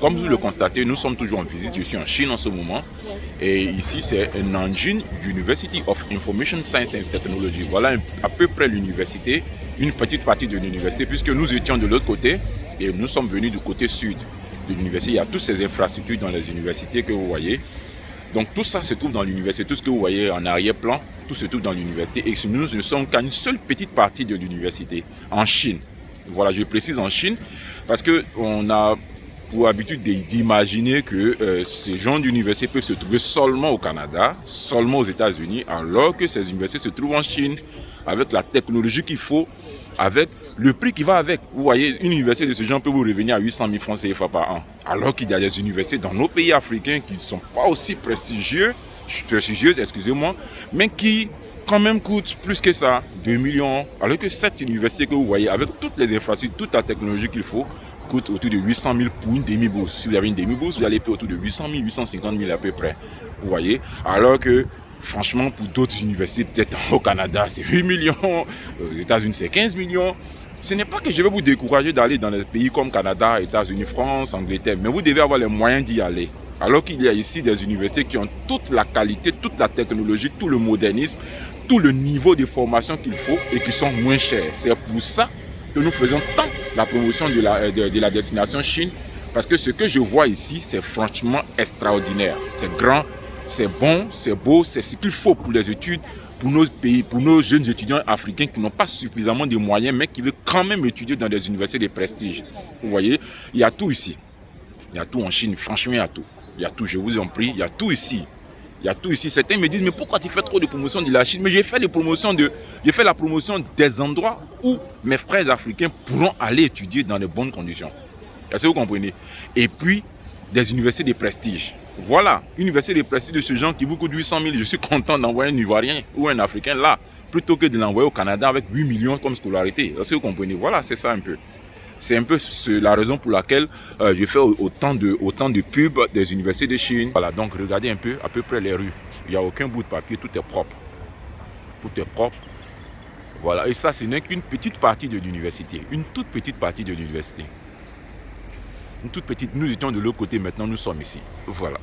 Comme vous le constatez, nous sommes toujours en visite. Je suis en Chine en ce moment. Et ici, c'est Nanjing University of Information Science and Technology. Voilà à peu près l'université, une petite partie de l'université, puisque nous étions de l'autre côté et nous sommes venus du côté sud de l'université. Il y a toutes ces infrastructures dans les universités que vous voyez. Donc tout ça se trouve dans l'université. Tout ce que vous voyez en arrière-plan, tout se trouve dans l'université. Et nous ne sommes qu'à une seule petite partie de l'université, en Chine. Voilà, je précise en Chine, parce qu'on a pour habitude d'imaginer que ces gens d'université peuvent se trouver seulement au Canada, seulement aux États-Unis, alors que ces universités se trouvent en Chine, avec la technologie qu'il faut, avec le prix qui va avec. Vous voyez, une université de ce genre peut vous revenir à 800 000 francs CFA par an, alors qu'il y a des universités dans nos pays africains qui ne sont pas aussi prestigieuses, excusez-moi, mais qui quand même coûtent plus que ça, 2 millions, alors que cette université que vous voyez, avec toutes les infrastructures, toute la technologie qu'il faut, coûte autour de 800 000 pour une demi-bourse. Si vous avez une demi-bourse, vous allez payer autour de 800 000, 850 000 à peu près. Vous voyez, alors que franchement, pour d'autres universités, peut-être au Canada, c'est 8 millions, aux États-Unis, c'est 15 millions. Ce n'est pas que je vais vous décourager d'aller dans des pays comme Canada, États-Unis, France, Angleterre, mais vous devez avoir les moyens d'y aller. Alors qu'il y a ici des universités qui ont toute la qualité, toute la technologie, tout le modernisme, tout le niveau de formation qu'il faut et qui sont moins chers. C'est pour ça que nous faisons tant la promotion de la destination Chine, parce que ce que je vois ici, c'est franchement extraordinaire. C'est grand, c'est bon, c'est beau, c'est ce qu'il faut pour les études, pour nos pays, pour nos jeunes étudiants africains qui n'ont pas suffisamment de moyens, mais qui veulent quand même étudier dans des universités de prestige. Vous voyez, il y a tout ici. Il y a tout en Chine, franchement, il y a tout. Il y a tout, je vous en prie, il y a tout ici. Il y a tout ici. Certains me disent, mais pourquoi tu fais trop de promotion de la Chine? Mais j'ai fait la promotion des endroits où mes frères africains pourront aller étudier dans de bonnes conditions. Est-ce que vous comprenez? Et puis, des universités de prestige. Voilà, une université de prestige de ce genre qui vous coûte 800 000. Je suis content d'envoyer un Ivoirien ou un Africain là, plutôt que de l'envoyer au Canada avec 8 millions comme scolarité. Est-ce que vous comprenez? Voilà, c'est ça un peu. C'est un peu la raison pour laquelle je fais autant de pubs des universités de Chine. Voilà, donc regardez un peu, à peu près les rues. Il n'y a aucun bout de papier, tout est propre. Tout est propre. Voilà, et ça, ce n'est qu'une petite partie de l'université. Une toute petite partie de l'université. Une toute petite, nous étions de l'autre côté, maintenant nous sommes ici. Voilà.